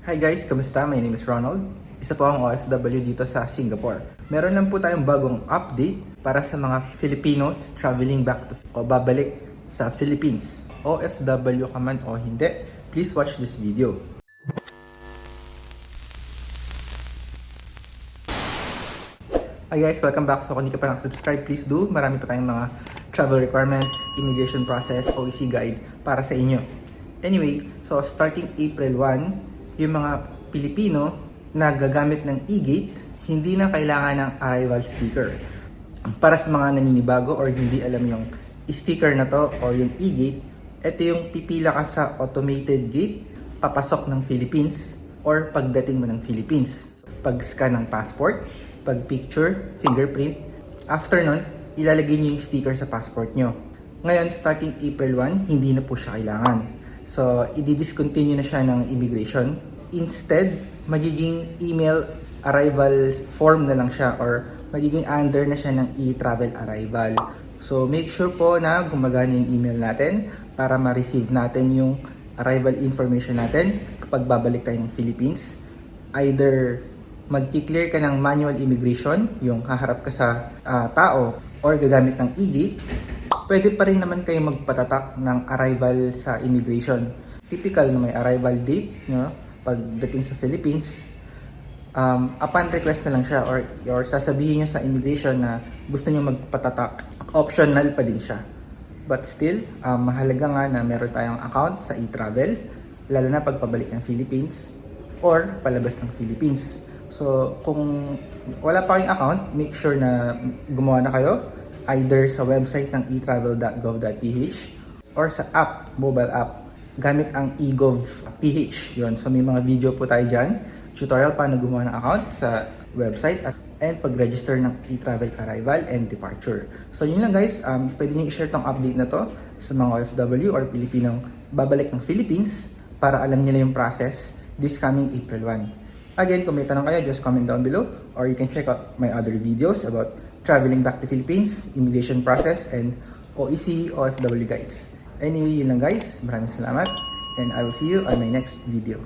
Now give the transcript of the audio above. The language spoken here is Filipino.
Hi guys, kamusta? My name is Ronald. Isa po ang OFW dito sa Singapore. Meron lang po tayong bagong update para sa mga Filipinos traveling back to o babalik sa Philippines. OFW ka man o hindi, please watch this video. Hi guys, welcome back. So kung hindi ka pa nakasubscribe, please do. Marami pa tayong mga travel requirements, immigration process, OEC guide para sa inyo. Anyway, so starting April 1, yung mga Pilipino na gagamit ng e-gate, hindi na kailangan ng arrival sticker. Para sa mga naninibago or hindi alam yung sticker na to or yung e-gate, ito yung pipila ka sa automated gate, papasok ng Philippines or pagdating mo ng Philippines. Pag-scan ng passport, pag-picture, fingerprint, after nun, ilalagay niyo yung sticker sa passport nyo. Ngayon, starting April 1, hindi na po siya kailangan. So, i-discontinue na siya ng immigration. Instead, magiging email arrival form na lang siya or magiging under na siya ng e-travel arrival. So, make sure po na gumagana yung email natin para ma-receive natin yung arrival information natin kapag babalik tayo ng Philippines. Either mag-clear ka ng manual immigration, yung haharap ka sa tao, or gagamit ng e-gate. Pwede pa rin naman kayo magpatatak ng arrival sa immigration. Typical na may arrival date, no? Pagdating sa Philippines, upon request na lang siya or sasabihin nyo sa immigration na gusto nyo magpatatak, optional pa din siya. But still, mahalaga nga na meron tayong account sa e-travel, lalo na pagpabalik ng Philippines or palabas ng Philippines. So, kung wala pa kayong account, make sure na gumawa na kayo either sa website ng etravel.gov.ph or sa app, mobile app, gamit ang eGov.ph. Yun. So, may mga video po tayo dyan, tutorial paano gumawa ng account sa website and pag-register ng e-travel arrival and departure. So, yun lang guys. Pwede nyo i-share tong update na to sa mga OFW or Pilipinong babalik ng Philippines para alam nila yung process this coming April 1. Again, kung may tanong kayo, just comment down below or you can check out my other videos about traveling back to Philippines, immigration process, and OEC, OFW guides. Anyway, yun lang guys. Maraming salamat and I will see you on my next video.